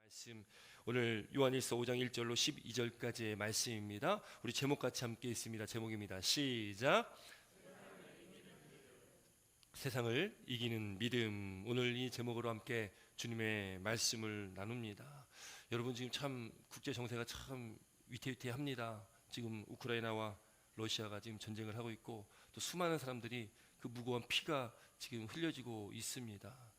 말씀 오늘 요한일서 5장 1절로 12절까지의 말씀입니다. 우리 제목 같이 함께 있습니다. 제목입니다. 시작. 세상을 이기는 믿음. 오늘 이 제목으로 함께 주님의 말씀을 나눕니다. 여러분 지금 참 국제 정세가 참 위태위태합니다. 지금 우크라이나와 러시아가 지금 전쟁을 하고 있고 또 수많은 사람들이 그 무고한 피가 지금 흘려지고 있습니다.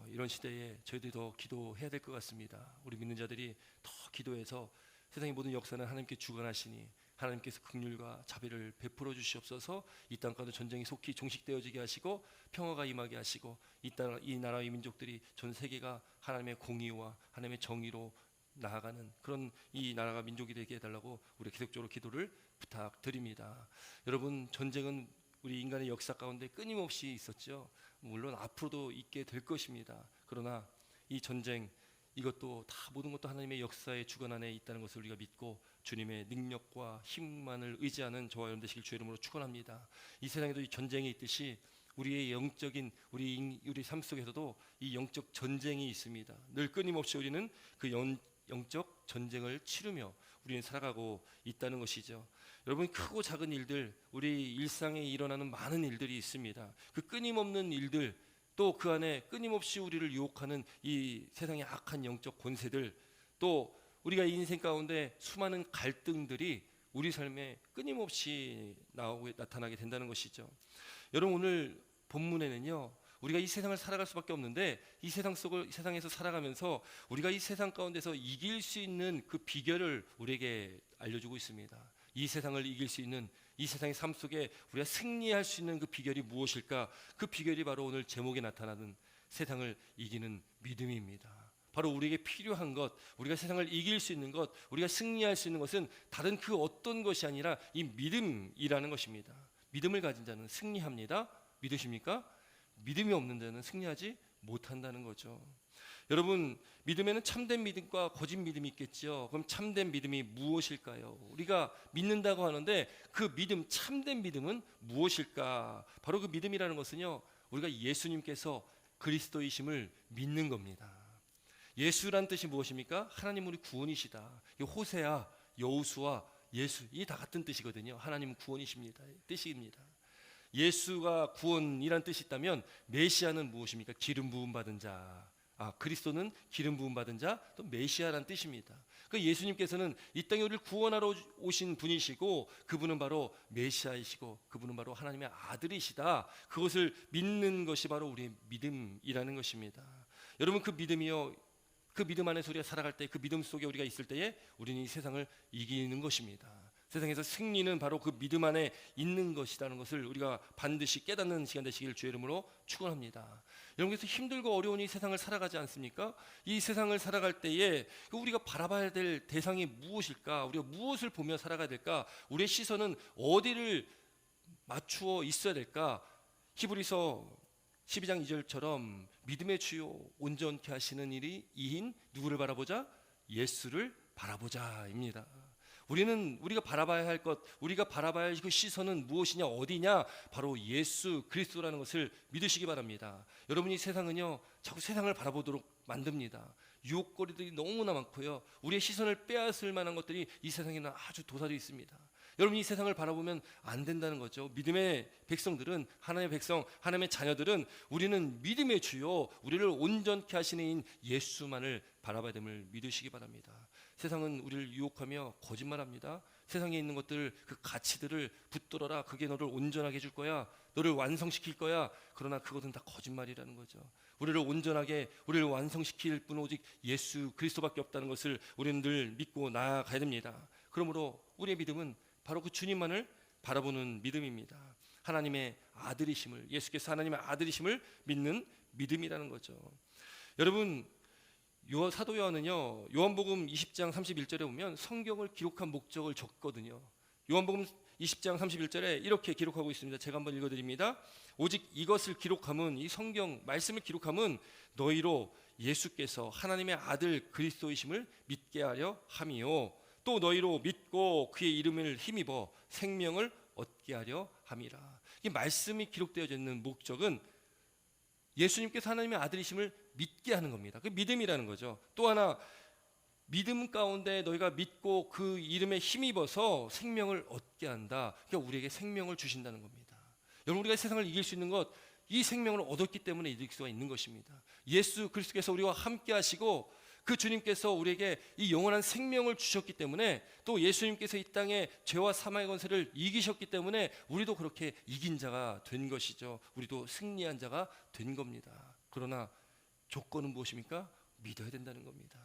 이런 시대에 저희들이 더 기도해야 될 것 같습니다. 우리 믿는 자들이 더 기도해서 세상의 모든 역사는 하나님께 주관하시니 하나님께서 긍휼과 자비를 베풀어 주시옵소서. 이 땅 가운데 전쟁이 속히 종식되어지게 하시고 평화가 임하게 하시고 이 나라의 민족들이 전 세계가 하나님의 공의와 하나님의 정의로 나아가는 그런 이 나라가 민족이 되게 해달라고 우리 계속적으로 기도를 부탁드립니다. 여러분, 전쟁은 우리 인간의 역사 가운데 끊임없이 있었죠. 물론 앞으로도 있게 될 것입니다. 그러나 이 전쟁, 이것도 다 모든 것도 하나님의 역사의 주관 안에 있다는 것을 우리가 믿고 주님의 능력과 힘만을 의지하는 저와 여러분 되시길 주의 이름으로 축원합니다. 이 세상에도 이 전쟁이 있듯이 우리의 영적인 우리 삶 속에서도 이 영적 전쟁이 있습니다. 늘 끊임없이 우리는 그 영적 전쟁을 치르며 우리는 살아가고 있다는 것이죠. 여러분, 크고 작은 일들, 우리 일상에 일어나는 많은 일들이 있습니다. 그 끊임없는 일들, 또 그 안에 끊임없이 우리를 유혹하는 이 세상의 악한 영적 권세들, 또 우리가 인생 가운데 수많은 갈등들이 우리 삶에 끊임없이 나타나게 된다는 것이죠. 여러분, 오늘 본문에는요, 우리가 이 세상을 살아갈 수밖에 없는데 이 세상에서 살아가면서 우리가 이 세상 가운데서 이길 수 있는 그 비결을 우리에게 알려주고 있습니다. 이 세상을 이길 수 있는, 이 세상의 삶 속에 우리가 승리할 수 있는 그 비결이 무엇일까? 그 비결이 바로 오늘 제목에 나타나는 세상을 이기는 믿음입니다. 바로 우리에게 필요한 것, 우리가 세상을 이길 수 있는 것, 우리가 승리할 수 있는 것은 다른 그 어떤 것이 아니라 이 믿음이라는 것입니다. 믿음을 가진 자는 승리합니다. 믿으십니까? 믿음이 없는 자는 승리하지 못한다는 거죠. 여러분, 믿음에는 참된 믿음과 거짓 믿음이 있겠죠. 그럼 참된 믿음이 무엇일까요? 우리가 믿는다고 하는데 그 믿음, 참된 믿음은 무엇일까? 바로 그 믿음이라는 것은요, 우리가 예수님께서 그리스도이심을 믿는 겁니다. 예수란 뜻이 무엇입니까? 하나님 우리 구원이시다. 호세아, 여호수아, 예수, 이 다 같은 뜻이거든요. 하나님은 구원이십니다. 뜻입니다. 예수가 구원이란 뜻이 있다면 메시아는 무엇입니까? 기름 부음 받은 자. 그리스도는 기름 부음 받은 자, 또 메시아란 뜻입니다. 그 예수님께서는 이 땅에 우리를 구원하러 오신 분이시고 그분은 바로 메시아이시고 그분은 바로 하나님의 아들이시다. 그것을 믿는 것이 바로 우리의 믿음이라는 것입니다. 여러분, 그 믿음이요, 그 믿음 안에서 우리가 살아갈 때, 그 믿음 속에 우리가 있을 때에 우리는 이 세상을 이기는 것입니다. 세상에서 승리는 바로 그 믿음 안에 있는 것이라는 것을 우리가 반드시 깨닫는 시간 되시길 주의 이름으로 축원합니다. 여러분, 그래서 힘들고 어려운 이 세상을 살아가지 않습니까? 이 세상을 살아갈 때에 우리가 바라봐야 될 대상이 무엇일까? 우리가 무엇을 보며 살아가야 될까? 우리의 시선은 어디를 맞추어 있어야 될까? 히브리서 12장 2절처럼 믿음의 주요 온전케 하시는 일이 이인 누구를 바라보자? 예수를 바라보자입니다. 우리가 바라봐야 할 것, 우리가 바라봐야 할 그 시선은 무엇이냐, 어디냐? 바로 예수 그리스도라는 것을 믿으시기 바랍니다. 여러분, 이 세상은요, 자꾸 세상을 바라보도록 만듭니다. 유혹거리들이 너무나 많고요, 우리의 시선을 빼앗을 만한 것들이 이 세상에는 아주 도사리고 있습니다. 여러분, 이 세상을 바라보면 안 된다는 거죠. 믿음의 백성들은, 하나님의 백성, 하나님의 자녀들은 우리는 믿음의 주요, 우리를 온전케 하시는 이인 예수만을 바라봐야 됨을 믿으시기 바랍니다. 세상은 우리를 유혹하며 거짓말합니다. 세상에 있는 것들, 그 가치들을 붙들어라. 그게 너를 온전하게 해줄 거야. 너를 완성시킬 거야. 그러나 그것은 다 거짓말이라는 거죠. 우리를 온전하게, 우리를 완성시킬 분 오직 예수 그리스도밖에 없다는 것을 우리는 늘 믿고 나아가야 됩니다. 그러므로 우리의 믿음은 바로 그 주님만을 바라보는 믿음입니다. 하나님의 아들이심을, 예수께서 하나님의 아들이심을 믿는 믿음이라는 거죠. 여러분, 사도 요한은요, 요한복음 20장 31절에 보면 성경을 기록한 목적을 적거든요. 요한복음 20장 31절에 이렇게 기록하고 있습니다. 제가 한번 읽어드립니다. 오직 이것을 기록함은, 이 성경 말씀을 기록함은 너희로 예수께서 하나님의 아들 그리스도이심을 믿게 하려 함이요, 또 너희로 믿고 그의 이름을 힘입어 생명을 얻게 하려 함이라. 이 말씀이 기록되어져 있는 목적은 예수님께서 하나님의 아들이심을 믿게 하는 겁니다. 그 믿음이라는 거죠. 또 하나, 믿음 가운데 너희가 믿고 그 이름에 힘입어서 생명을 얻게 한다. 그러니까 우리에게 생명을 주신다는 겁니다. 여러분, 우리가 세상을 이길 수 있는 것, 이 생명을 얻었기 때문에 이길 수가 있는 것입니다. 예수 그리스도께서 우리와 함께 하시고 그 주님께서 우리에게 이 영원한 생명을 주셨기 때문에, 또 예수님께서 이 땅에 죄와 사망의 권세를 이기셨기 때문에 우리도 그렇게 이긴 자가 된 것이죠. 우리도 승리한 자가 된 겁니다. 그러나 조건은 무엇입니까? 믿어야 된다는 겁니다.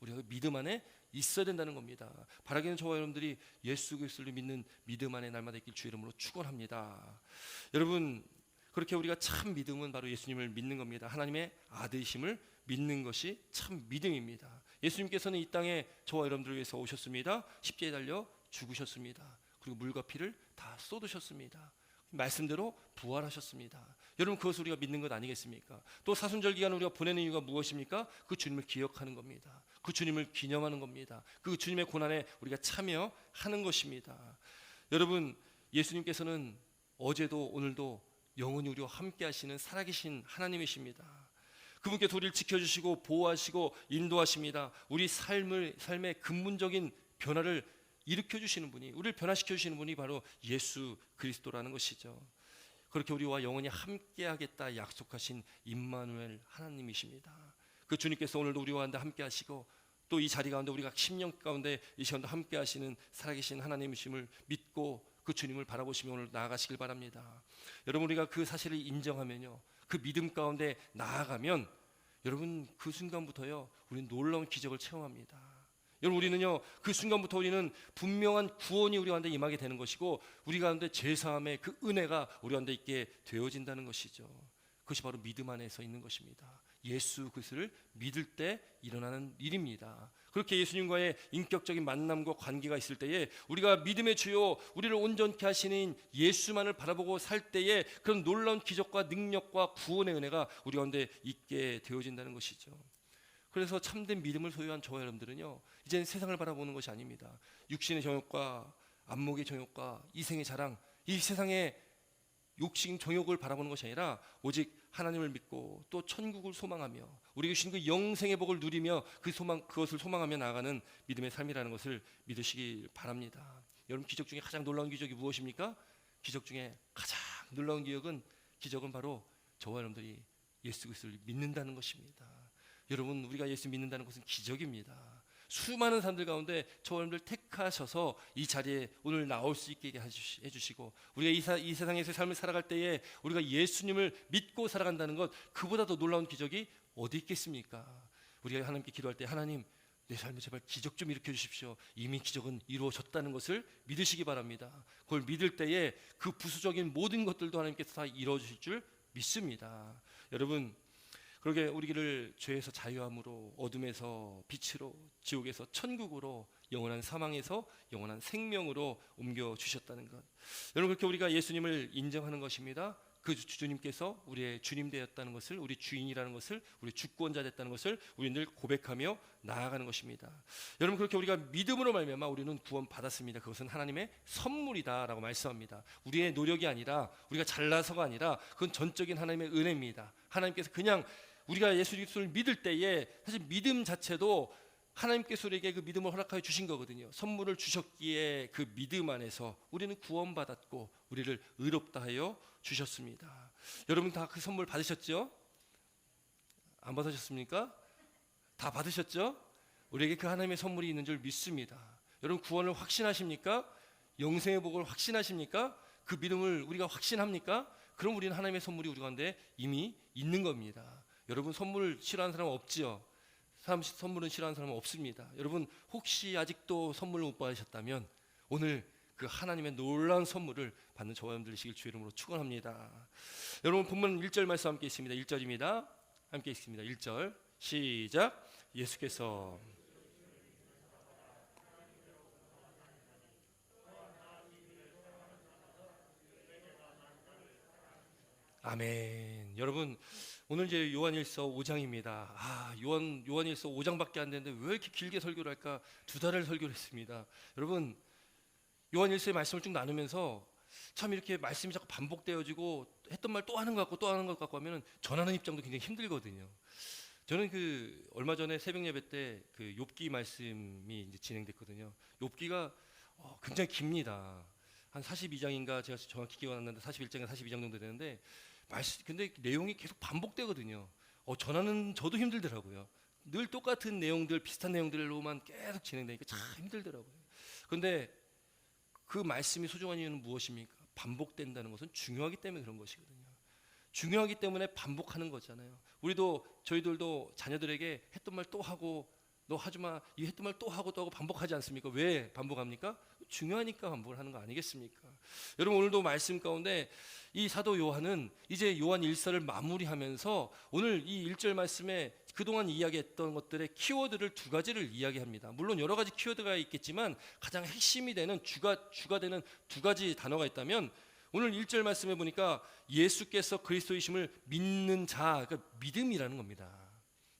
우리가 믿음 안에 있어야 된다는 겁니다. 바라기는 저와 여러분들이 예수 그리스도를 믿는 믿음 안에 날마다 있길 주 이름으로 축원합니다. 여러분, 그렇게 우리가 참 믿음은 바로 예수님을 믿는 겁니다. 하나님의 아들이심을 믿는 것이 참 믿음입니다. 예수님께서는 이 땅에 저와 여러분들을 위해서 오셨습니다. 십자가에 달려 죽으셨습니다. 그리고 물과 피를 다 쏟으셨습니다. 말씀대로 부활하셨습니다. 여러분, 그것을 우리가 믿는 것 아니겠습니까? 또 사순절 기간 우리가 보내는 이유가 무엇입니까? 그 주님을 기억하는 겁니다. 그 주님을 기념하는 겁니다. 그 주님의 고난에 우리가 참여하는 것입니다. 여러분, 예수님께서는 어제도 오늘도 영원히 우리와 함께 하시는 살아계신 하나님이십니다. 그분께서 우리를 지켜주시고 보호하시고 인도하십니다. 우리 삶의 근본적인 변화를 일으켜주시는 분이, 우리를 변화시켜주시는 분이 바로 예수 그리스도라는 것이죠. 그렇게 우리와 영원히 함께 하겠다 약속하신 임마누엘 하나님이십니다. 그 주님께서 오늘도 우리와 함께 하시고, 또 이 자리 가운데 우리가 10년 가운데 이 시간도 함께 하시는 살아계신 하나님이심을 믿고 그 주님을 바라보시며 오늘 나아가시길 바랍니다. 여러분, 우리가 그 사실을 인정하면요, 그 믿음 가운데 나아가면 여러분, 그 순간부터요 우리는 놀라운 기적을 체험합니다. 여러분, 우리는요 그 순간부터 우리는 분명한 구원이 우리 가운데 임하게 되는 것이고, 우리 가운데 죄사함의 그 은혜가 우리 가운데 있게 되어진다는 것이죠. 그것이 바로 믿음 안에서 있는 것입니다. 예수 그리스도를 믿을 때 일어나는 일입니다. 그렇게 예수님과의 인격적인 만남과 관계가 있을 때에 우리가 믿음의 주요 우리를 온전케 하시는 예수만을 바라보고 살 때에 그런 놀라운 기적과 능력과 구원의 은혜가 우리 가운데 있게 되어진다는 것이죠. 그래서 참된 믿음을 소유한 저와 여러분들은요, 이제는 세상을 바라보는 것이 아닙니다. 육신의 정욕과 안목의 정욕과 이생의 자랑, 이 세상의 욕심 정욕을 바라보는 것이 아니라 오직 하나님을 믿고 또 천국을 소망하며 우리에게 주신 그 영생의 복을 누리며 그것을 소망하며 나아가는 믿음의 삶이라는 것을 믿으시길 바랍니다. 여러분, 기적 중에 가장 놀라운 기적이 무엇입니까? 기적 중에 가장 놀라운 기적은 바로 저와 여러분들이 예수 그리스도를 믿는다는 것입니다. 여러분, 우리가 예수 믿는다는 것은 기적입니다. 수많은 사람들 가운데 저와 여러분들 택하셔서 이 자리에 오늘 나올 수 있게 해주시고, 우리가 이 세상에서 삶을 살아갈 때에 우리가 예수님을 믿고 살아간다는 것, 그보다 더 놀라운 기적이 어디 있겠습니까? 우리가 하나님께 기도할 때, 하나님, 내 삶에 제발 기적 좀 일으켜 주십시오. 이미 기적은 이루어졌다는 것을 믿으시기 바랍니다. 그걸 믿을 때에 그 부수적인 모든 것들도 하나님께서 다 이루어주실 줄 믿습니다. 여러분, 그러게 우리를 죄에서 자유함으로, 어둠에서 빛으로, 지옥에서 천국으로, 영원한 사망에서 영원한 생명으로 옮겨주셨다는 것, 여러분, 그렇게 우리가 예수님을 인정하는 것입니다. 그 주님께서 우리의 주님 되었다는 것을, 우리 주인이라는 것을, 우리 주권자 됐다는 것을 우리는 늘 고백하며 나아가는 것입니다. 여러분, 그렇게 우리가 믿음으로 말미암아 우리는 구원받았습니다. 그것은 하나님의 선물이다라고 말씀합니다. 우리의 노력이 아니라, 우리가 잘나서가 아니라, 그건 전적인 하나님의 은혜입니다. 하나님께서 그냥 우리가 예수 그리스도를 믿을 때에, 사실 믿음 자체도 하나님께서 우리에게 그 믿음을 허락하여 주신 거거든요. 선물을 주셨기에 그 믿음 안에서 우리는 구원받았고 우리를 의롭다 하여 주셨습니다. 여러분, 다 그 선물 받으셨죠? 안 받으셨습니까? 다 받으셨죠? 우리에게 그 하나님의 선물이 있는 줄 믿습니다. 여러분, 구원을 확신하십니까? 영생의 복을 확신하십니까? 그 믿음을 우리가 확신합니까? 그럼 우리는 하나님의 선물이 우리 가운데 이미 있는 겁니다. 여러분, 선물 싫어하는 사람은 없지요? 선물은 싫어하는 사람은 없습니다. 여러분, 혹시 아직도 선물을 못 받으셨다면 오늘 그 하나님의 놀라운 선물을 받는 저와 여러분 되시길 주 이름으로 축원합니다. 여러분, 본문 1절 말씀 함께 있습니다. 1절입니다. 함께 있습니다. 1절 시작. 예수께서 아멘. 여러분, 오늘 이제 요한일서 5장입니다. 요한일서 5장밖에 안 되는데 왜 이렇게 길게 설교를 할까? 2달을 설교를 했습니다. 여러분, 요한일서의 말씀을 쭉 나누면서 참 이렇게 말씀이 자꾸 반복되어지고 했던 말 또 하는 것 같고 또 하는 것 같고 하면은 전하는 입장도 굉장히 힘들거든요. 저는 그 얼마 전에 새벽 예배 때 그 욥기 말씀이 이제 진행됐거든요. 욥기가 굉장히 깁니다. 한 42장인가 제가 정확히 기억 안 나는데 41장에서 42장 정도 되는데 근데 내용이 계속 반복되거든요. 전하는 저도 힘들더라고요. 늘 똑같은 내용들, 비슷한 내용들로만 계속 진행되니까 참 힘들더라고요. 그런데 그 말씀이 소중한 이유는 무엇입니까? 반복된다는 것은 중요하기 때문에 그런 것이거든요. 중요하기 때문에 반복하는 거잖아요. 저희들도 자녀들에게 했던 말 또 하고, 너 하지마, 이 했던 말 또 하고 또 하고 반복하지 않습니까? 왜 반복합니까? 중요하니까 반복을 하는 거 아니겠습니까? 여러분, 오늘도 말씀 가운데 이 사도 요한은 이제 요한 1서를 마무리하면서 오늘 이 1절 말씀에 그동안 이야기했던 것들의 키워드를 두 가지를 이야기합니다. 물론 여러 가지 키워드가 있겠지만 가장 핵심이 되는 주가 되는 두 가지 단어가 있다면, 오늘 1절 말씀해 보니까 예수께서 그리스도이심을 믿는 자, 그러니까 믿음이라는 겁니다.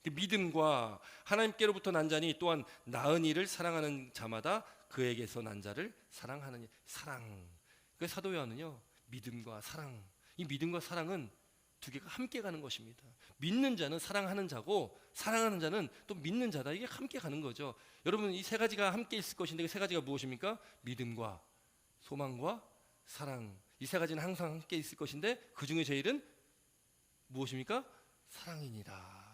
그 믿음과 하나님께로부터 난 자니 또한 나은 이를 사랑하는 자마다 그에게서 난 자를 사랑하는 사랑. 그 사도 요한은요, 믿음과 사랑, 이 믿음과 사랑은 두 개가 함께 가는 것입니다. 믿는 자는 사랑하는 자고 사랑하는 자는 또 믿는 자다. 이게 함께 가는 거죠. 여러분, 이 세 가지가 함께 있을 것인데 그 세 가지가 무엇입니까? 믿음과 소망과 사랑. 이 세 가지는 항상 함께 있을 것인데 그 중에 제일은 무엇입니까? 사랑이니다.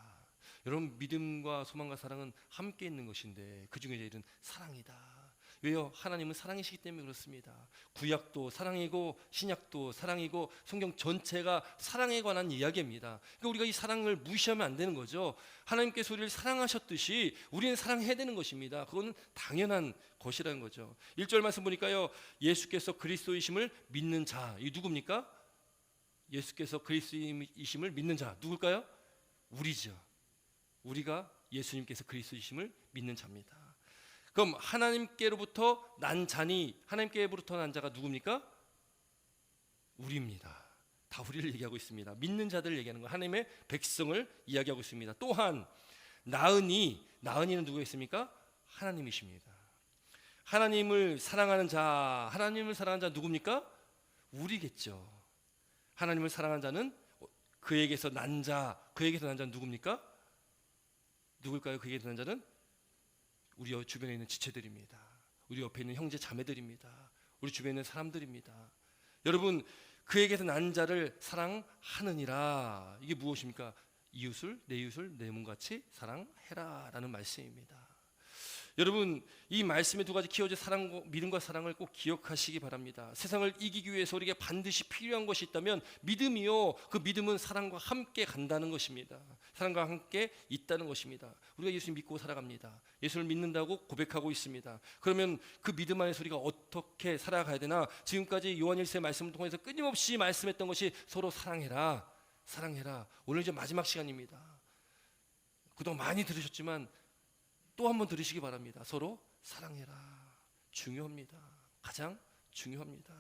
여러분, 믿음과 소망과 사랑은 함께 있는 것인데 그 중에 제일은 사랑이다. 왜요? 하나님은 사랑이시기 때문에 그렇습니다. 구약도 사랑이고 신약도 사랑이고 성경 전체가 사랑에 관한 이야기입니다. 그러니까 우리가 이 사랑을 무시하면 안 되는 거죠. 하나님께서 우리를 사랑하셨듯이 우리는 사랑해야 되는 것입니다. 그건 당연한 것이라는 거죠. 1절 말씀 보니까요, 예수께서 그리스도이심을 믿는 자, 이 누굽니까? 예수께서 그리스도이심을 믿는 자 누굴까요? 우리죠. 우리가 예수님께서 그리스도이심을 믿는 자입니다. 그럼 하나님께로부터 난 자니, 하나님께로부터 난 자가 누굽니까? 우리입니다. 다 우리를 얘기하고 있습니다. 믿는 자들을 얘기하는 거예요. 하나님의 백성을 이야기하고 있습니다. 또한 나은이는 누구겠습니까? 하나님이십니다. 하나님을 사랑하는 자 누굽니까? 우리겠죠. 하나님을 사랑하는 자는 그에게서 난 자는 누굽니까? 누굴까요? 그에게서 난 자는 우리 주변에 있는 지체들입니다. 우리 옆에 있는 형제 자매들입니다. 우리 주변에 있는 사람들입니다. 여러분, 그에게서 난 자를 사랑하느니라. 이게 무엇입니까? 내 이웃을 내 몸같이 사랑해라 라는 말씀입니다. 여러분, 이 말씀의 두 가지 키워드, 믿음과 사랑을 꼭 기억하시기 바랍니다. 세상을 이기기 위해서 우리에게 반드시 필요한 것이 있다면 믿음이요, 그 믿음은 사랑과 함께 간다는 것입니다. 사랑과 함께 있다는 것입니다. 우리가 예수님 믿고 살아갑니다. 예수를 믿는다고 고백하고 있습니다. 그러면 그 믿음 안에서 우리가 어떻게 살아가야 되나? 지금까지 요한일서의 말씀을 통해서 끊임없이 말씀했던 것이 서로 사랑해라. 오늘 이제 마지막 시간입니다. 그동안 많이 들으셨지만 또 한 번 들으시기 바랍니다. 서로 사랑해라. 중요합니다. 가장 중요합니다.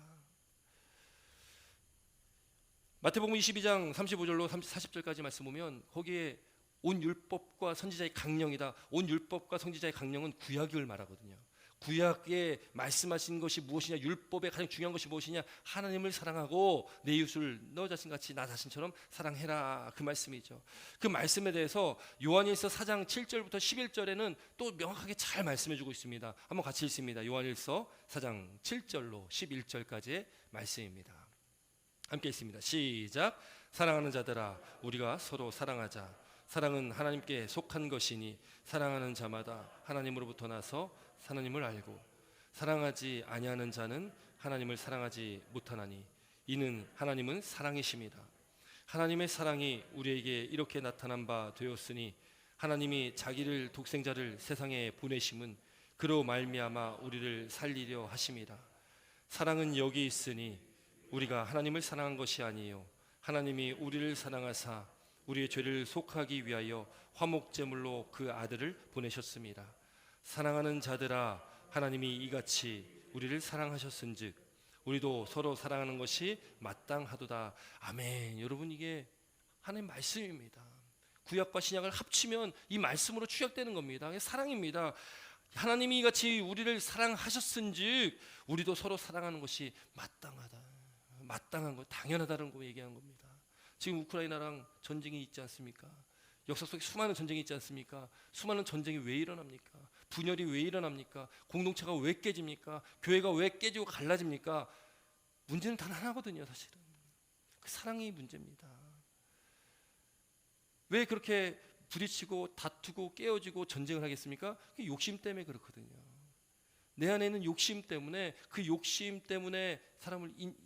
마태복음 22장 35절로 40절까지 말씀 보면 거기에 온 율법과 선지자의 강령이다. 온 율법과 선지자의 강령은 구약을 말하거든요. 구약에 말씀하신 것이 무엇이냐? 율법의 가장 중요한 것이 무엇이냐? 하나님을 사랑하고 내 이웃을 너 자신같이 나 자신처럼 사랑해라. 그 말씀이죠. 그 말씀에 대해서 요한일서 4장 7절부터 11절에는 또 명확하게 잘 말씀해주고 있습니다. 한번 같이 읽습니다. 요한일서 4장 7절로 11절까지의 말씀입니다. 함께 읽습니다. 시작. 사랑하는 자들아, 우리가 서로 사랑하자. 사랑은 하나님께 속한 것이니 사랑하는 자마다 하나님으로부터 나서 하나님을 알고 사랑하지 아니하는 자는 하나님을 사랑하지 못하나니 이는 하나님은 사랑이십니다. 하나님의 사랑이 우리에게 이렇게 나타난 바 되었으니 하나님이 자기를 독생자를 세상에 보내심은 그로 말미암아 우리를 살리려 하심이라. 사랑은 여기 있으니 우리가 하나님을 사랑한 것이 아니요 하나님이 우리를 사랑하사 우리의 죄를 속하기 위하여 화목제물로 그 아들을 보내셨습니다. 사랑하는 자들아, 하나님이 이같이 우리를 사랑하셨은즉 우리도 서로 사랑하는 것이 마땅하도다. 아멘. 여러분, 이게 하나님의 말씀입니다. 구약과 신약을 합치면 이 말씀으로 축약되는 겁니다. 사랑입니다. 하나님이 이같이 우리를 사랑하셨은즉 우리도 서로 사랑하는 것이 마땅하다. 마땅한 것, 당연하다는 거 얘기하는 겁니다. 지금 우크라이나랑 전쟁이 있지 않습니까? 역사 속에 수많은 전쟁이 있지 않습니까? 수많은 전쟁이 왜 일어납니까? 분열이 왜 일어납니까? 공동체가 왜 깨집니까? 교회가 왜 깨지고 갈라집니까? 문제는 단 하나거든요, 사실은. 그 사랑이 문제입니다. 왜 그렇게 부딪히고 다투고 깨어지고 전쟁을 하겠습니까? 그게 욕심 때문에 그렇거든요. 내 안에 있는 욕심 때문에, 그 욕심 때문에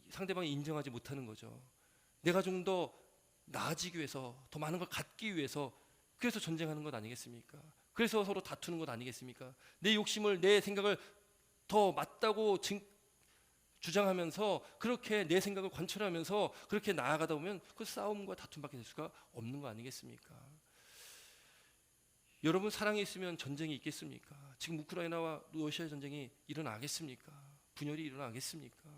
상대방이 인정하지 못하는 거죠. 내가 좀 더 나아지기 위해서, 더 많은 걸 갖기 위해서, 그래서 전쟁하는 것 아니겠습니까? 그래서 서로 다투는 것 아니겠습니까? 내 욕심을, 내 생각을 더 맞다고 주장하면서, 그렇게 내 생각을 관철하면서 그렇게 나아가다 보면 그 싸움과 다툼밖에 될 수가 없는 거 아니겠습니까? 여러분, 사랑이 있으면 전쟁이 있겠습니까? 지금 우크라이나와 러시아 전쟁이 일어나겠습니까? 분열이 일어나겠습니까?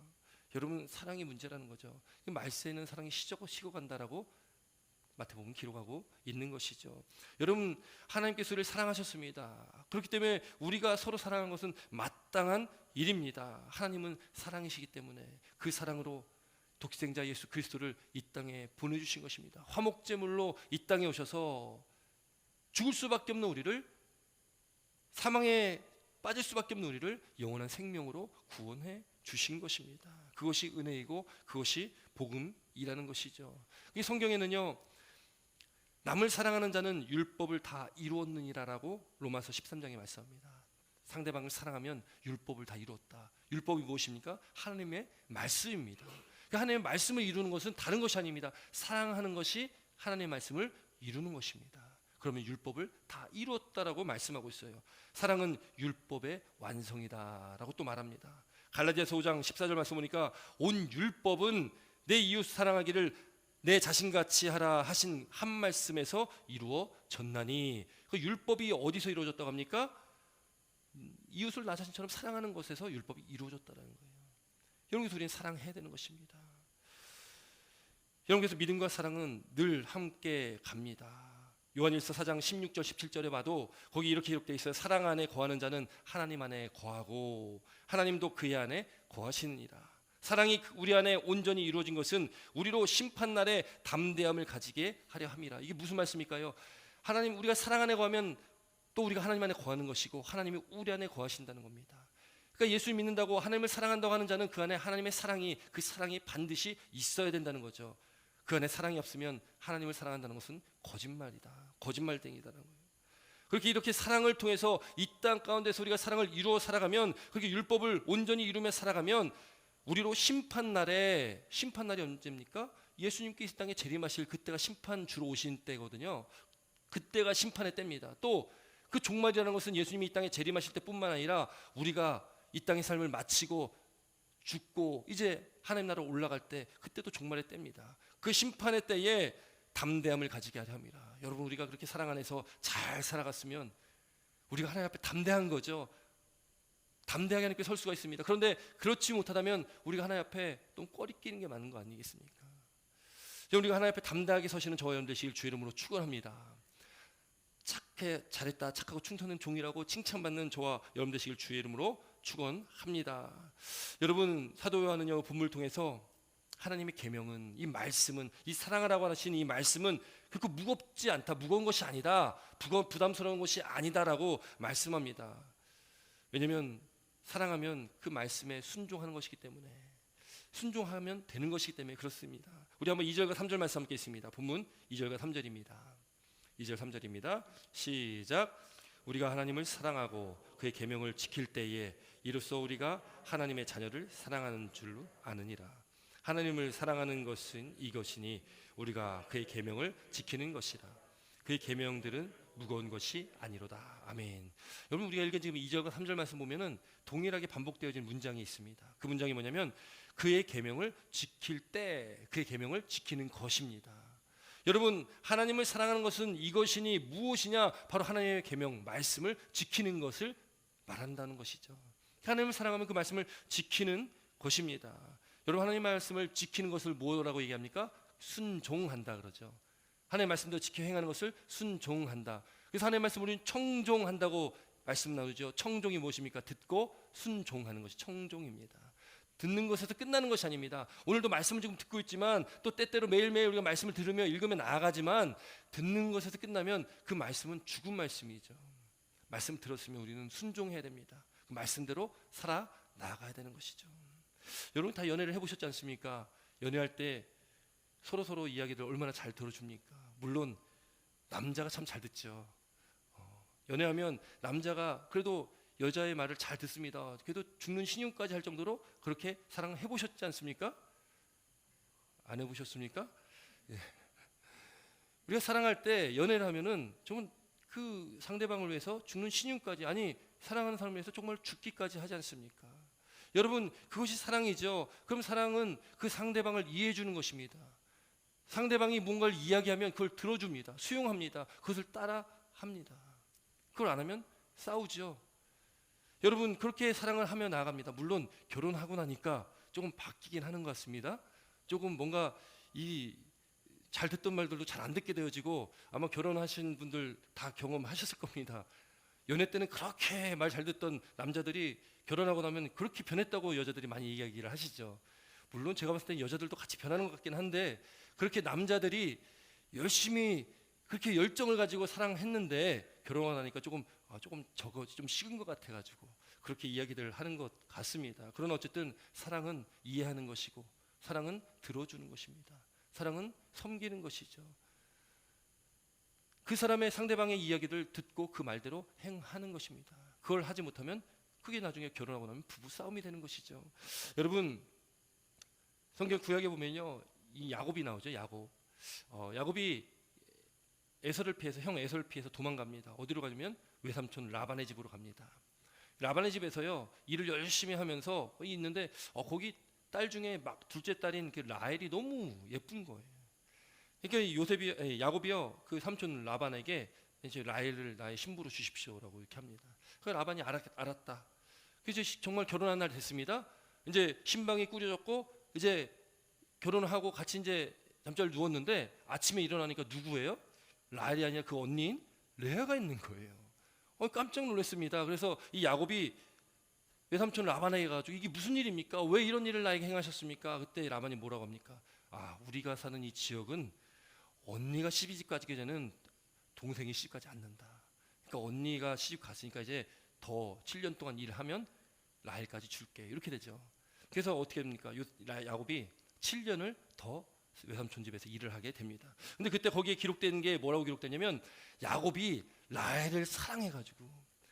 여러분, 사랑이 문제라는 거죠. 말세는 사랑이 식어간다라고 마태복음 기록하고 있는 것이죠. 여러분, 하나님께서 우리를 사랑하셨습니다. 그렇기 때문에 우리가 서로 사랑하는 것은 마땅한 일입니다. 하나님은 사랑이시기 때문에 그 사랑으로 독생자 예수 그리스도를 이 땅에 보내주신 것입니다. 화목제물로 이 땅에 오셔서 죽을 수밖에 없는 우리를, 사망에 빠질 수밖에 없는 우리를 영원한 생명으로 구원해 주신 것입니다. 그것이 은혜이고 그것이 복음이라는 것이죠. 이 성경에는요, 남을 사랑하는 자는 율법을 다 이루었느니라라고 로마서 13장에 말씀합니다. 상대방을 사랑하면 율법을 다 이루었다. 율법이 무엇입니까? 하나님의 말씀입니다. 하나님의 말씀을 이루는 것은 다른 것이 아닙니다. 사랑하는 것이 하나님의 말씀을 이루는 것입니다. 그러면 율법을 다 이루었다라고 말씀하고 있어요. 사랑은 율법의 완성이다라고 또 말합니다. 갈라디아서 5장 14절 말씀 보니까 온 율법은 내 이웃 사랑하기를 내 자신같이 하라 하신 한 말씀에서 이루어졌나니, 그 율법이 어디서 이루어졌다고 합니까? 이웃을 나 자신처럼 사랑하는 것에서 율법이 이루어졌다는 거예요. 여러분, 우리는 사랑해야 되는 것입니다. 여러분, 그래서 믿음과 사랑은 늘 함께 갑니다. 요한일서 4장 16절 17절에 봐도 거기 이렇게 기록되어 있어요. 사랑 안에 거하는 자는 하나님 안에 거하고 하나님도 그의 안에 거하시느니라. 사랑이 우리 안에 온전히 이루어진 것은 우리로 심판날에 담대함을 가지게 하려 함이라. 이게 무슨 말씀일까요? 하나님, 우리가 사랑 안에 거하면 또 우리가 하나님 안에 거하는 것이고 하나님이 우리 안에 거하신다는 겁니다. 그러니까 예수 믿는다고, 하나님을 사랑한다고 하는 자는 그 안에 하나님의 사랑이, 그 사랑이 반드시 있어야 된다는 거죠. 그 안에 사랑이 없으면 하나님을 사랑한다는 것은 거짓말이다, 거짓말쟁이다라는 거예요. 그렇게 이렇게 사랑을 통해서 이 땅 가운데서 우리가 사랑을 이루어 살아가면, 그렇게 율법을 온전히 이루며 살아가면 우리로 심판날이 언제입니까? 예수님께 이 땅에 재림하실 그때가 심판 주로 오신 때거든요. 그때가 심판의 때입니다. 또 그 종말이라는 것은 예수님이 이 땅에 재림하실 때뿐만 아니라 우리가 이 땅의 삶을 마치고 죽고 이제 하나님 나라로 올라갈 때, 그때도 종말의 때입니다. 그 심판의 때에 담대함을 가지게 하려 합니다. 여러분, 우리가 그렇게 사랑 안에서 잘 살아갔으면 우리가 하나님 앞에 담대한 거죠. 담대하게 하나님께 설 수가 있습니다. 그런데 그렇지 못하다면 우리가 하나님 앞에 좀 꺼리끼는 게 맞는 거 아니겠습니까? 우리가 하나님 앞에 담대하게 서시는 저와 여러분 되시길 주의 이름으로 축원합니다. 착해, 잘했다, 착하고 충성된 종이라고 칭찬받는 저와 여러분 되시길 주의 이름으로 축원합니다. 여러분, 사도 요한은요, 본문을 통해서 하나님의 계명은, 이 말씀은, 이 사랑하라고 하시는 이 말씀은 결코 무겁지 않다, 무거운 것이 아니다, 부담스러운 것이 아니다라고 말씀합니다. 왜냐하면 사랑하면 그 말씀에 순종하는 것이기 때문에, 순종하면 되는 것이기 때문에 그렇습니다. 우리 한번 2절과 3절 말씀 함께 있습니다. 본문 2절과 3절입니다. 2절 3절입니다. 시작. 우리가 하나님을 사랑하고 그의 계명을 지킬 때에 이로써 우리가 하나님의 자녀를 사랑하는 줄로 아느니라. 하나님을 사랑하는 것은 이것이니 우리가 그의 계명을 지키는 것이라. 그의 계명들은 무거운 것이 아니로다. 아멘. 여러분, 우리가 읽은 지금 2절과 3절 말씀 보면은 동일하게 반복되어진 문장이 있습니다. 그 문장이 뭐냐면 그의 계명을 지킬 때, 그의 계명을 지키는 것입니다. 여러분, 하나님을 사랑하는 것은 이것이니 무엇이냐? 바로 하나님의 계명, 말씀을 지키는 것을 말한다는 것이죠. 하나님을 사랑하면 그 말씀을 지키는 것입니다. 여러분, 하나님의 말씀을 지키는 것을 뭐라고 얘기합니까? 순종한다 그러죠. 하나님의 말씀도 지켜 행하는 것을 순종한다. 그래서 하나님의 말씀 우리는 청종한다고 말씀 나누죠. 청종이 무엇입니까? 듣고 순종하는 것이 청종입니다. 듣는 것에서 끝나는 것이 아닙니다. 오늘도 말씀을 지금 듣고 있지만 또 때때로 매일매일 우리가 말씀을 들으며 읽으며 나아가지만 듣는 것에서 끝나면 그 말씀은 죽은 말씀이죠. 말씀 들었으면 우리는 순종해야 됩니다. 그 말씀대로 살아 나아가야 되는 것이죠. 여러분 다 연애를 해보셨지 않습니까? 연애할 때 서로 이야기를 얼마나 잘 들어줍니까? 물론 남자가 참 잘 듣죠. 연애하면 남자가 그래도 여자의 말을 잘 듣습니다. 그래도 죽는 신용까지 할 정도로 그렇게 사랑해 보셨지 않습니까? 안 해보셨습니까? 예. 우리가 사랑할 때 연애를 하면은 정말 그 상대방을 위해서 죽는 신용까지, 아니 사랑하는 사람을 위해서 정말 죽기까지 하지 않습니까? 여러분 그것이 사랑이죠. 그럼 사랑은 그 상대방을 이해해 주는 것입니다. 상대방이 뭔가를 이야기하면 그걸 들어줍니다. 수용합니다. 그것을 따라합니다. 그걸 안 하면 싸우죠. 여러분 그렇게 사랑을 하며 나아갑니다. 물론 결혼하고 나니까 조금 바뀌긴 하는 것 같습니다. 조금 뭔가 잘 듣던 말들도 잘 안 듣게 되어지고, 아마 결혼하신 분들 다 경험하셨을 겁니다. 연애 때는 그렇게 말 잘 듣던 남자들이 결혼하고 나면 그렇게 변했다고 여자들이 많이 이야기를 하시죠. 물론 제가 봤을 때 여자들도 같이 변하는 것 같긴 한데, 그렇게 남자들이 열심히 그렇게 열정을 가지고 사랑했는데 결혼하고 나니까 조금 좀 식은 것 같아가지고 그렇게 이야기들 하는 것 같습니다. 그러나 어쨌든 사랑은 이해하는 것이고, 사랑은 들어주는 것입니다. 사랑은 섬기는 것이죠. 그 사람의 상대방의 이야기를 듣고 그 말대로 행하는 것입니다. 그걸 하지 못하면 그게 나중에 결혼하고 나면 부부 싸움이 되는 것이죠. 여러분 성경 구약에 보면요, 이 야곱이 나오죠. 야곱이 형 에서를 피해서 도망갑니다. 어디로 가냐면 외삼촌 라반의 집으로 갑니다. 라반의 집에서요 일을 열심히 하면서 있는데 거기 딸 중에 막 둘째 딸인 그 라헬이 너무 예쁜 거예요. 그러니까 야곱이요 그 삼촌 라반에게 이제 라헬을 나의 신부로 주십시오라고 이렇게 합니다. 그 라반이 알았다. 그래서 정말 결혼한 날 됐습니다. 이제 신방이 꾸려졌고 이제 결혼을 하고 같이 이제 잠자리를 누웠는데 아침에 일어나니까 누구예요? 라헬이 아니라 그 언니인 레아가 있는 거예요. 깜짝 놀랐습니다. 그래서 이 야곱이 외삼촌 라반에게 가지고 이게 무슨 일입니까? 왜 이런 일을 나에게 행하셨습니까? 그때 라반이 뭐라고 합니까? 우리가 사는 이 지역은 언니가 시집가기 전에는 동생이 시집가지 않는다. 그러니까 언니가 시집 갔으니까 이제 더 7년 동안 일을 하면 라헬까지 줄게, 이렇게 되죠. 그래서 어떻게 됩니까? 야곱이 7년을 더 외삼촌 집에서 일을 하게 됩니다. 근데 그때 거기에 기록된 게 뭐라고 기록되냐면, 야곱이 라헬을 사랑해가지고,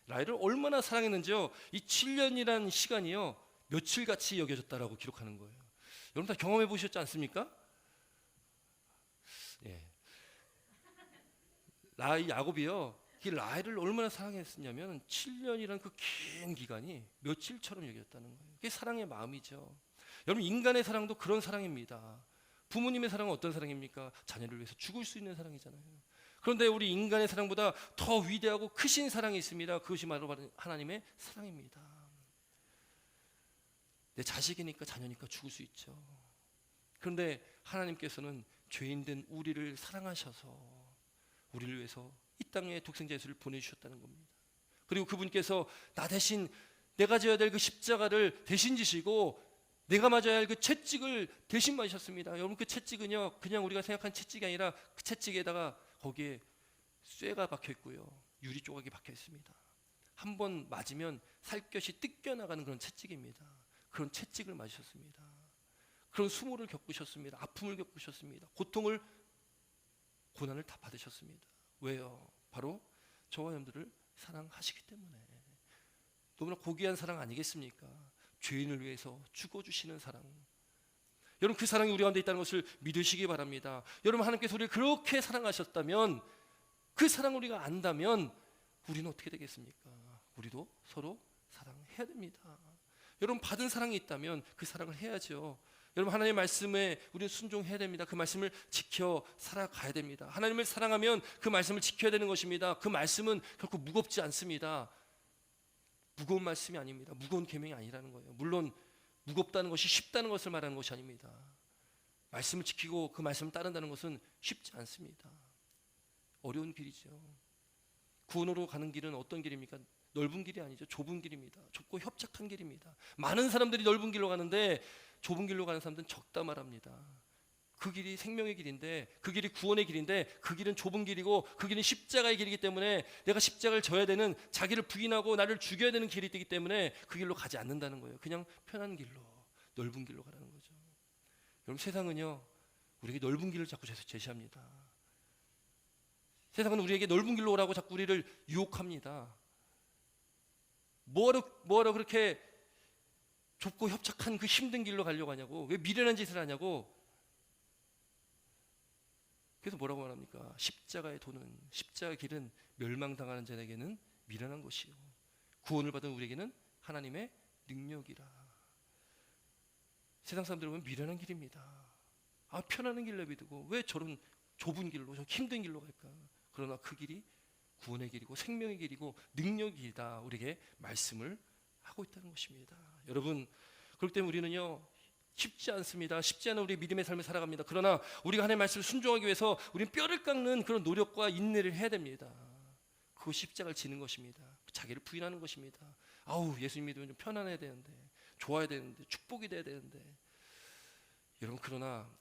라헬을 얼마나 사랑했는지요, 이 7년이라는 시간이요 며칠같이 여겨졌다라고 기록하는 거예요. 여러분 다 경험해 보셨지 않습니까? 예. 야곱이요 이 라헬을 얼마나 사랑했었냐면 7년이라는 그 긴 기간이 며칠처럼 여겼다는 거예요. 그게 사랑의 마음이죠. 여러분 인간의 사랑도 그런 사랑입니다. 부모님의 사랑은 어떤 사랑입니까? 자녀를 위해서 죽을 수 있는 사랑이잖아요. 그런데 우리 인간의 사랑보다 더 위대하고 크신 사랑이 있습니다. 그것이 바로 하나님의 사랑입니다. 내 자식이니까 자녀니까 죽을 수 있죠. 그런데 하나님께서는 죄인된 우리를 사랑하셔서 우리를 위해서 이 땅에 독생자 예수를 보내주셨다는 겁니다. 그리고 그분께서 나 대신 내가 져야 될 그 십자가를 대신 지시고 내가 맞아야 할 그 채찍을 대신 맞으셨습니다. 여러분 그 채찍은요 그냥 우리가 생각한 채찍이 아니라 그 채찍에다가 거기에 쇠가 박혀 있고요 유리 조각이 박혀 있습니다. 한 번 맞으면 살갗이 뜯겨나가는 그런 채찍입니다. 그런 채찍을 맞으셨습니다. 그런 수모를 겪으셨습니다. 아픔을 겪으셨습니다. 고난을 다 받으셨습니다. 왜요? 바로 저와 여러분들을 사랑하시기 때문에. 너무나 고귀한 사랑 아니겠습니까? 죄인을 위해서 죽어주시는 사랑. 여러분 그 사랑이 우리 가운데 있다는 것을 믿으시기 바랍니다. 여러분 하나님께서 우리를 그렇게 사랑하셨다면, 그 사랑을 우리가 안다면 우리는 어떻게 되겠습니까? 우리도 서로 사랑해야 됩니다. 여러분 받은 사랑이 있다면 그 사랑을 해야죠. 여러분 하나님의 말씀에 우리는 순종해야 됩니다. 그 말씀을 지켜 살아가야 됩니다. 하나님을 사랑하면 그 말씀을 지켜야 되는 것입니다. 그 말씀은 결코 무겁지 않습니다. 무거운 말씀이 아닙니다. 무거운 계명이 아니라는 거예요. 물론 무겁다는 것이 쉽다는 것을 말하는 것이 아닙니다. 말씀을 지키고 그 말씀을 따른다는 것은 쉽지 않습니다. 어려운 길이죠. 구원으로 가는 길은 어떤 길입니까? 넓은 길이 아니죠. 좁은 길입니다. 좁고 협착한 길입니다. 많은 사람들이 넓은 길로 가는데 좁은 길로 가는 사람들은 적다 말합니다. 그 길이 생명의 길인데, 그 길이 구원의 길인데, 그 길은 좁은 길이고 그 길은 십자가의 길이기 때문에 내가 십자가를 져야 되는, 자기를 부인하고 나를 죽여야 되는 길이 되기 때문에 그 길로 가지 않는다는 거예요. 그냥 편한 길로, 넓은 길로 가라는 거죠. 여러분, 세상은요 우리에게 넓은 길을 자꾸 제시합니다. 세상은 우리에게 넓은 길로 오라고 자꾸 우리를 유혹합니다. 뭐하러 그렇게 좁고 협착한 그 힘든 길로 가려고 하냐고, 왜 미련한 짓을 하냐고. 그래서 뭐라고 말합니까? 십자가의 도는, 십자가의 길은 멸망당하는 자에게는 미련한 것이요 구원을 받은 우리에게는 하나님의 능력이라. 세상 사람들은 보면 미련한 길입니다. 편안한 길 내비두고 왜 저런 좁은 길로, 저 힘든 길로 갈까? 그러나 그 길이 구원의 길이고 생명의 길이고 능력의 길이다, 우리에게 말씀을 하고 있다는 것입니다. 여러분, 그렇기 때문에 우리는요 쉽지 않습니다. 쉽지 않은 우리 믿음의 삶을 살아갑니다. 그러나 우리가 하나님의 말씀을 순종하기 위해서 우리는 뼈를 깎는 그런 노력과 인내를 해야 됩니다. 그거 십자가를 지는 것입니다. 자기를 부인하는 것입니다. 예수님 믿으면 좀 편안해야 되는데, 좋아야 되는데, 축복이 돼야 되는데. 여러분, 그러나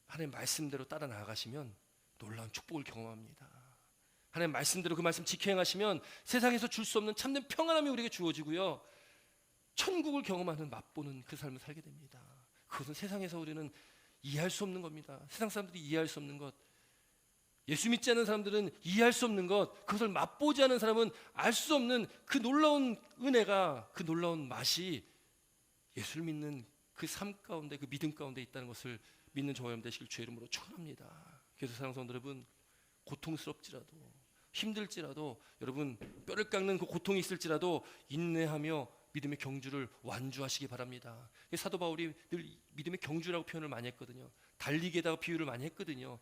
하나님 말씀대로 따라 나아가시면 놀라운 축복을 경험합니다. 하나님 말씀대로 그 말씀 지켜 행하시면 세상에서 줄 수 없는 참된 평안함이 우리에게 주어지고요, 천국을 경험하는, 맛보는 그 삶을 살게 됩니다. 그것은 세상에서 우리는 이해할 수 없는 겁니다. 세상 사람들이 이해할 수 없는 것, 예수 믿지 않는 사람들은 이해할 수 없는 것, 그것을 맛보지 않은 사람은 알 수 없는 그 놀라운 은혜가, 그 놀라운 맛이 예수를 믿는 그 삶 가운데, 그 믿음 가운데 있다는 것을 믿는 저와 여러분 되시길 주의 이름으로 축원합니다. 그래서 사랑하는 성도 여러분, 고통스럽지라도 힘들지라도, 여러분 뼈를 깎는 그 고통이 있을지라도 인내하며 믿음의 경주를 완주하시기 바랍니다. 사도 바울이 늘 믿음의 경주라고 표현을 많이 했거든요. 달리기에다가 비유를 많이 했거든요.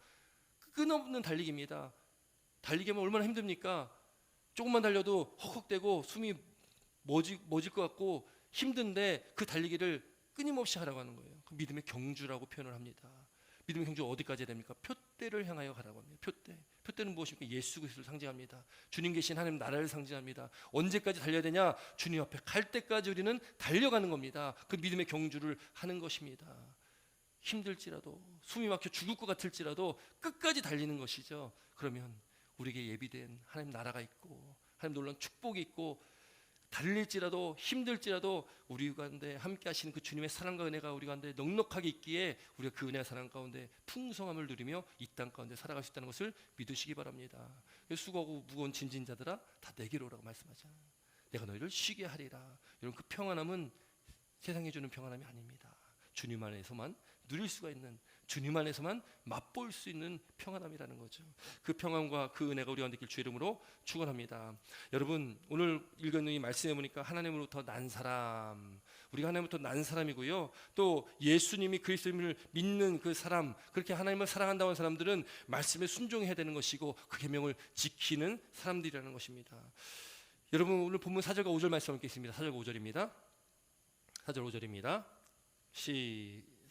끊임없는 달리기입니다. 달리기하면 얼마나 힘듭니까? 조금만 달려도 헉헉대고 숨이 멎을 것 같고 힘든데 그 달리기를 끊임없이 하라고 하는 거예요. 그 믿음의 경주라고 표현을 합니다. 믿음의 경주가 어디까지 됩니까? 표대를 향하여 가라고 합니다. 표대는 무엇입니까? 예수 그리스도를 상징합니다. 주님 계신 하나님 나라를 상징합니다. 언제까지 달려야 되냐? 주님 앞에 갈 때까지 우리는 달려가는 겁니다. 그 믿음의 경주를 하는 것입니다. 힘들지라도, 숨이 막혀 죽을 것 같을지라도 끝까지 달리는 것이죠. 그러면 우리에게 예비된 하나님 나라가 있고, 하나님 놀라운 축복이 있고, 달릴지라도 힘들지라도 우리 가운데 함께 하시는 그 주님의 사랑과 은혜가 우리 가운데 넉넉하게 있기에 우리가 그 은혜와 사랑 가운데 풍성함을 누리며 이 땅 가운데 살아갈 수 있다는 것을 믿으시기 바랍니다. 수고하고 무거운 짐진 자들아 다 내게로 오라고 말씀하잖아요. 내가 너희를 쉬게 하리라. 여러분, 그 평안함은 세상이 주는 평안함이 아닙니다. 주님 안에서만 누릴 수가 있는, 주님 안에서만 맛볼 수 있는 평안함이라는 거죠. 그 평안과 그 은혜가 우리 가운데 있길 주의 이름으로 축원합니다. 여러분, 오늘 읽은 이 말씀에 보니까 하나님으로부터 난 사람, 우리가 하나님으로부터 난 사람이고요, 또 예수님이 그리스도님을 믿는 그 사람, 그렇게 하나님을 사랑한다고 하는 사람들은 말씀에 순종해야 되는 것이고 그 계명을 지키는 사람들이라는 것입니다. 여러분, 오늘 본문 4절과 5절 말씀 함께 있습니다. 4절과 5절입니다. 4절 5절입니다.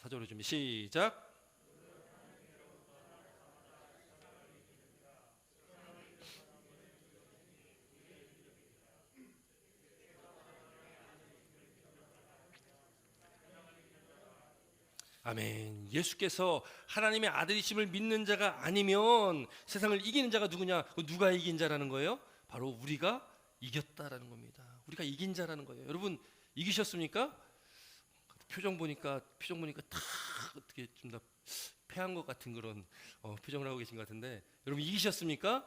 4절로 준비 시작. 아멘. 예수께서 하나님의 아들이심을 믿는 자가 아니면 세상을 이기는 자가 누구냐? 누가 이긴 자라는 거예요? 바로 우리가 이겼다라는 겁니다. 우리가 이긴 자라는 거예요. 여러분, 이기셨습니까? 표정 보니까 다 어떻게 좀 다 패한 것 같은 그런 표정을 하고 계신 것 같은데, 여러분 이기셨습니까?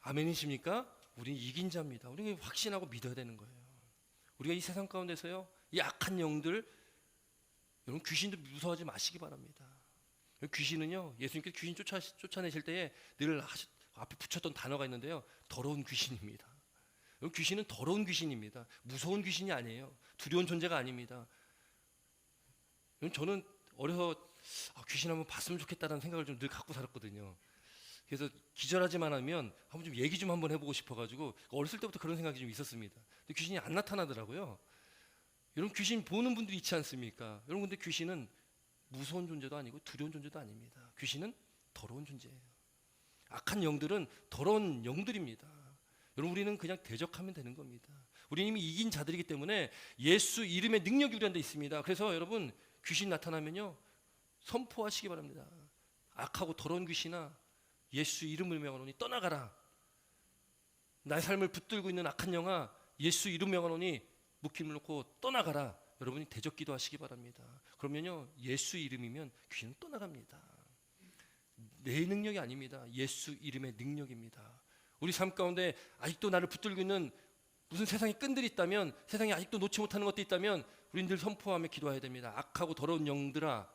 아멘이십니까? 우리는 이긴 자입니다. 우리는 확신하고 믿어야 되는 거예요. 우리가 이 세상 가운데서요, 이 악한 영들, 여러분 귀신도 무서워하지 마시기 바랍니다. 귀신은요, 예수님께서 귀신 쫓아내실 때에 늘 앞에 붙였던 단어가 있는데요, 더러운 귀신입니다. 여러분, 귀신은 더러운 귀신입니다. 무서운 귀신이 아니에요. 두려운 존재가 아닙니다. 저는 어려서 귀신 한번 봤으면 좋겠다는 생각을 좀 늘 갖고 살았거든요. 그래서 기절하지만 하면 한번 좀 얘기 좀 한번 해보고 싶어가지고 어렸을 때부터 그런 생각이 좀 있었습니다. 근데 귀신이 안 나타나더라고요. 여러분, 귀신 보는 분들이 있지 않습니까? 여러분, 근데 귀신은 무서운 존재도 아니고 두려운 존재도 아닙니다. 귀신은 더러운 존재예요. 악한 영들은 더러운 영들입니다. 여러분, 우리는 그냥 대적하면 되는 겁니다. 우리는 이미 이긴 자들이기 때문에 예수 이름의 능력이 우리한테 있습니다. 그래서 여러분, 귀신 나타나면요 선포하시기 바랍니다. 악하고 더러운 귀신아, 예수 이름을 명하노니 떠나가라. 나의 삶을 붙들고 있는 악한 영아, 예수 이름 명하노니 묶임을 놓고 떠나가라. 여러분이 대적 기도하시기 바랍니다. 그러면요 예수 이름이면 귀신은 떠나갑니다. 내 능력이 아닙니다. 예수 이름의 능력입니다. 우리 삶 가운데 아직도 나를 붙들고 있는 무슨 세상의 끈들이 있다면, 세상에 아직도 놓지 못하는 것도 있다면 우리는 늘 선포하며 기도해야 됩니다. 악하고 더러운 영들아,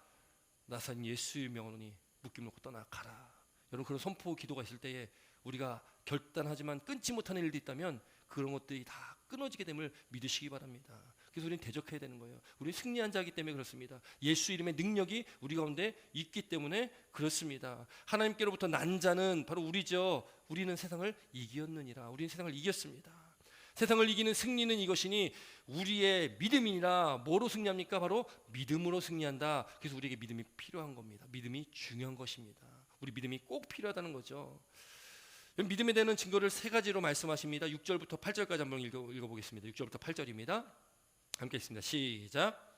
나산 예수의 명으로니 묶임 놓고 떠나가라. 여러분, 그런 선포 기도가 있을 때에 우리가 결단하지만 끊지 못하는 일도 있다면 그런 것들이 다 끊어지게 됨을 믿으시기 바랍니다. 그래서 우리는 대적해야 되는 거예요. 우리는 승리한 자이기 때문에 그렇습니다. 예수 이름의 능력이 우리 가운데 있기 때문에 그렇습니다. 하나님께로부터 난 자는 바로 우리죠. 우리는 세상을 이겼느니라. 우리는 세상을 이겼습니다. 세상을 이기는 승리는 이것이니 우리의 믿음이니라. 뭐로 승리합니까? 바로 믿음으로 승리한다. 그래서 우리에게 믿음이 필요한 겁니다. 믿음이 중요한 것입니다. 우리 믿음이 꼭 필요하다는 거죠. 믿음에 대한 증거를 세 가지로 말씀하십니다. 6절부터 8절까지 한번 읽어보겠습니다. 6절부터 8절입니다. 함께 읽습니다. 시작.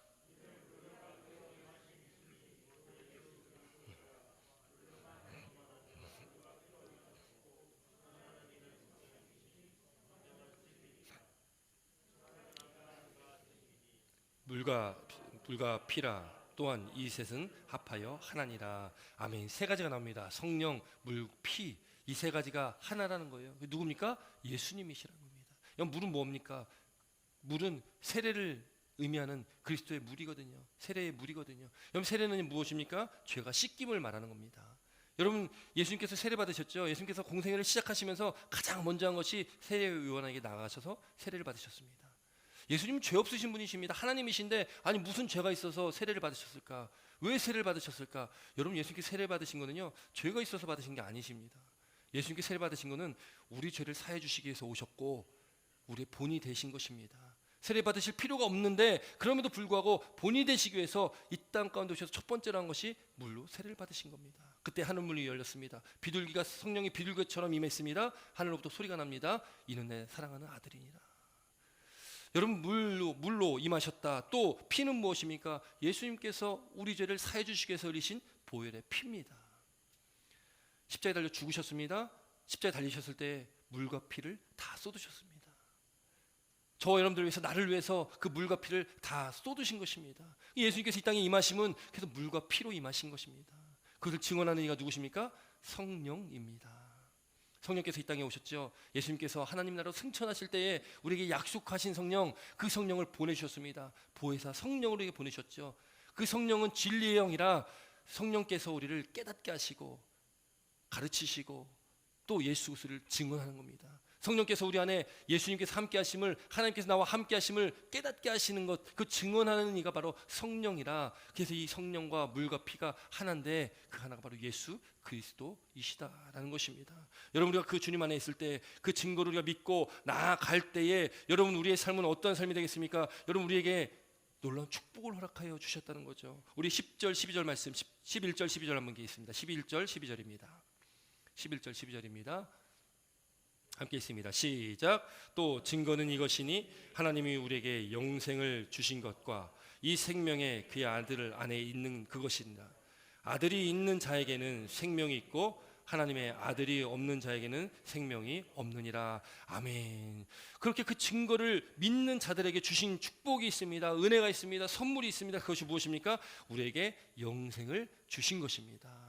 물과 피라. 또한 이 셋은 합하여 하나니라. 아멘. 세 가지가 나옵니다. 성령, 물, 피. 이 세 가지가 하나라는 거예요. 누굽니까? 예수님이시라는 겁니다. 물은 뭡니까? 물은 세례를 의미하는 그리스도의 물이거든요. 세례의 물이거든요. 여러분, 세례는 무엇입니까? 죄가 씻김을 말하는 겁니다. 여러분, 예수님께서 세례 받으셨죠? 예수님께서 공생애를 시작하시면서 가장 먼저 한 것이 세례 요한에게 나가셔서 세례를 받으셨습니다. 예수님은 죄 없으신 분이십니다. 하나님이신데 아니 무슨 죄가 있어서 세례를 받으셨을까? 왜 세례를 받으셨을까? 여러분, 예수님께 세례 받으신 거는요 죄가 있어서 받으신 게 아니십니다. 예수님께 세례 받으신 거는 우리 죄를 사해 주시기 위해서 오셨고 우리의 본이 되신 것입니다. 세례 받으실 필요가 없는데 그럼에도 불구하고 본이 되시기 위해서 이 땅 가운데 오셔서 첫 번째로 한 것이 물로 세례를 받으신 겁니다. 그때 하늘문이 열렸습니다. 비둘기가 성령의 비둘기처럼 임했습니다. 하늘로부터 소리가 납니다. 이는 내 사랑하는 아들이니라. 여러분, 물로 임하셨다. 또 피는 무엇입니까? 예수님께서 우리 죄를 사해 주시기 위해서 흘리신 보혈의 피입니다. 십자가에 달려 죽으셨습니다. 십자가에 달리셨을 때 물과 피를 다 쏟으셨습니다. 저와 여러분들을 위해서, 나를 위해서 그 물과 피를 다 쏟으신 것입니다. 예수님께서 이 땅에 임하심은 그래서 물과 피로 임하신 것입니다. 그것을 증언하는 이가 누구십니까? 성령입니다. 성령께서 이 땅에 오셨죠. 예수님께서 하나님 나라로 승천하실 때에 우리에게 약속하신 성령, 그 성령을 보내주셨습니다. 보혜사 성령으로 우리에게 보내셨죠. 그 성령은 진리의 영이라 성령께서 우리를 깨닫게 하시고 가르치시고 또 예수 그리스도를 증언하는 겁니다. 성령께서 우리 안에 예수님께서 함께 하심을, 하나님께서 나와 함께 하심을 깨닫게 하시는 것, 그 증언하는 이가 바로 성령이라. 그래서 이 성령과 물과 피가 하나인데 그 하나가 바로 예수 그리스도이시다라는 것입니다. 여러분, 우리가 그 주님 안에 있을 때 그 증거를 우리가 믿고 나아갈 때에 여러분, 우리의 삶은 어떤 삶이 되겠습니까? 여러분, 우리에게 놀라운 축복을 허락하여 주셨다는 거죠. 우리 10절 12절 말씀, 11절 12절 한번 있습니다. 11절 12절입니다. 11절 12절입니다. 함께 있습니다. 시작. 또 증거는 이것이니 하나님이 우리에게 영생을 주신 것과 이 생명에 그의 아들 안에 있는 그것이니라. 아들이 있는 자에게는 생명이 있고 하나님의 아들이 없는 자에게는 생명이 없느니라. 아멘. 그렇게 그 증거를 믿는 자들에게 주신 축복이 있습니다. 은혜가 있습니다. 선물이 있습니다. 그것이 무엇입니까? 우리에게 영생을 주신 것입니다.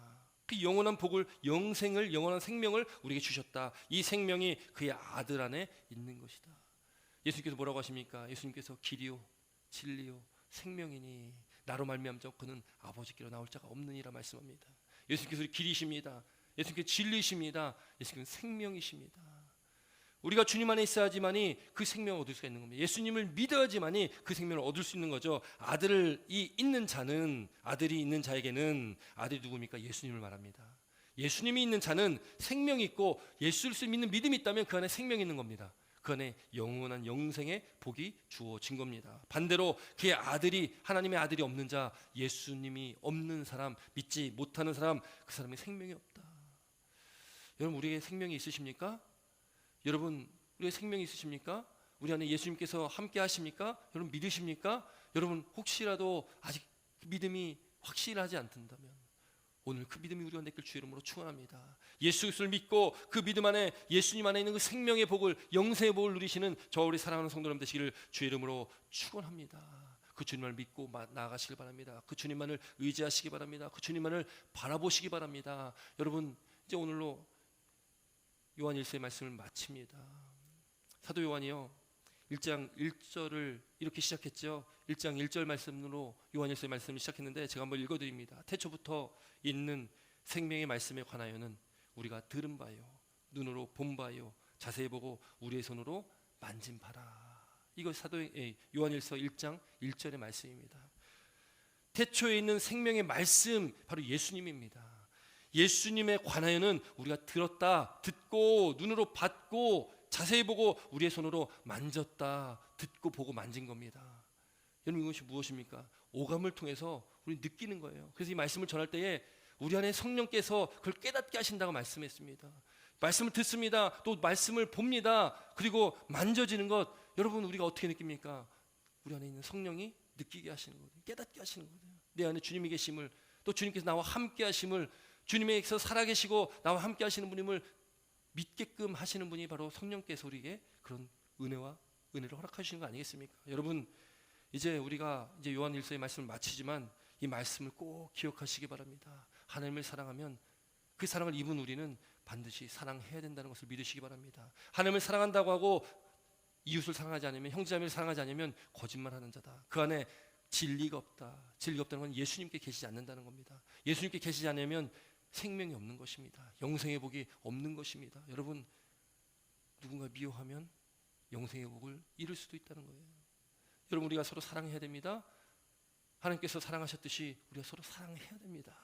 그 영원한 복을, 영생을, 영원한 생명을 우리에게 주셨다. 이 생명이 그의 아들 안에 있는 것이다. 예수님께서 뭐라고 하십니까? 예수님께서 길이요 진리요 생명이니 나로 말미암자 그는 아버지께로 나올 자가 없느니라 말씀합니다. 예수님께서 길이십니다. 예수님께서 진리십니다. 예수님께서 생명이십니다. 우리가 주님 안에 있어야지만이 그 생명을 얻을 수가 있는 겁니다. 예수님을 믿어야지만이 그 생명을 얻을 수 있는 거죠. 아들이 있는 자는, 아들이 있는 자에게는, 아들이 누굽니까? 예수님을 말합니다. 예수님이 있는 자는 생명이 있고 예수를 믿는 믿음이 있다면 그 안에 생명이 있는 겁니다. 그 안에 영원한 영생의 복이 주어진 겁니다. 반대로 그의 아들이, 하나님의 아들이 없는 자, 예수님이 없는 사람, 믿지 못하는 사람, 그 사람의 생명이 없다. 여러분 우리에게 생명이 있으십니까? 여러분 우리의 생명이 있으십니까? 우리 안에 예수님께서 함께 하십니까? 여러분 믿으십니까? 여러분 혹시라도 아직 믿음이 확실하지 않든다면 오늘 그 믿음이 우리 가운데 있길 주 이름으로 축원합니다. 예수 그리스도를 믿고 그 믿음 안에 예수님 안에 있는 그 생명의 복을, 영생의 복을 누리시는 저 우리 사랑하는 성도 여러분 되시기를 주 이름으로 축원합니다. 그 주님을 믿고 나아가시길 바랍니다. 그 주님만을 의지하시기 바랍니다. 그 주님만을 바라보시기 바랍니다. 여러분 이제 오늘로 요한 1서의 말씀을 마칩니다. 사도 요한이요 1장 1절을 이렇게 시작했죠. 1장 1절 말씀으로 요한 1서의 말씀을 시작했는데 제가 한번 읽어드립니다. 태초부터 있는 생명의 말씀에 관하여는 우리가 들은 바요 눈으로 본 바요 자세히 보고 우리의 손으로 만진 바라. 이거 사도 요한 1서 1장 1절의 말씀입니다. 태초에 있는 생명의 말씀 바로 예수님입니다. 예수님에 관하여는 우리가 들었다, 듣고 눈으로 봤고 자세히 보고 우리의 손으로 만졌다, 듣고 보고 만진 겁니다. 여러분 이것이 무엇입니까? 오감을 통해서 우리 느끼는 거예요. 그래서 이 말씀을 전할 때에 우리 안에 성령께서 그걸 깨닫게 하신다고 말씀했습니다. 말씀을 듣습니다. 또 말씀을 봅니다. 그리고 만져지는 것 여러분 우리가 어떻게 느낍니까? 우리 안에 있는 성령이 느끼게 하시는 거예요. 깨닫게 하시는 거예요. 내 안에 주님이 계심을 또 주님께서 나와 함께 하심을 주님께서 살아계시고 나와 함께 하시는 분임을 믿게끔 하시는 분이 바로 성령께서 우리에게 그런 은혜를 허락하시는 거 아니겠습니까? 여러분 이제 우리가 이제 요한 1서의 말씀을 마치지만 이 말씀을 꼭 기억하시기 바랍니다. 하나님을 사랑하면 그 사랑을 입은 우리는 반드시 사랑해야 된다는 것을 믿으시기 바랍니다. 하나님을 사랑한다고 하고 이웃을 사랑하지 않으면 형제자매를 사랑하지 않으면 거짓말하는 자다. 그 안에 진리가 없다. 진리가 없다는 건 예수님께 계시지 않는다는 겁니다. 예수님께 계시지 않으면 생명이 없는 것입니다. 영생의 복이 없는 것입니다. 여러분 누군가 미워하면 영생의 복을 잃을 수도 있다는 거예요. 여러분 우리가 서로 사랑해야 됩니다. 하나님께서 사랑하셨듯이 우리가 서로 사랑해야 됩니다.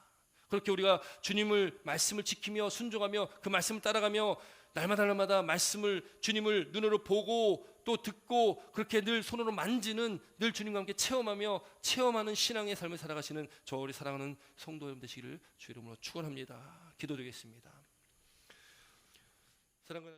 그렇게 우리가 주님을 말씀을 지키며 순종하며 그 말씀을 따라가며 날마다 말씀을 주님을 눈으로 보고 또 듣고 그렇게 늘 손으로 만지는 늘 주님과 함께 체험하는 신앙의 삶을 살아가시는 저 우리 사랑하는 성도 여러분 되시기를 주 이름으로 축원합니다. 기도드리겠습니다. 사랑과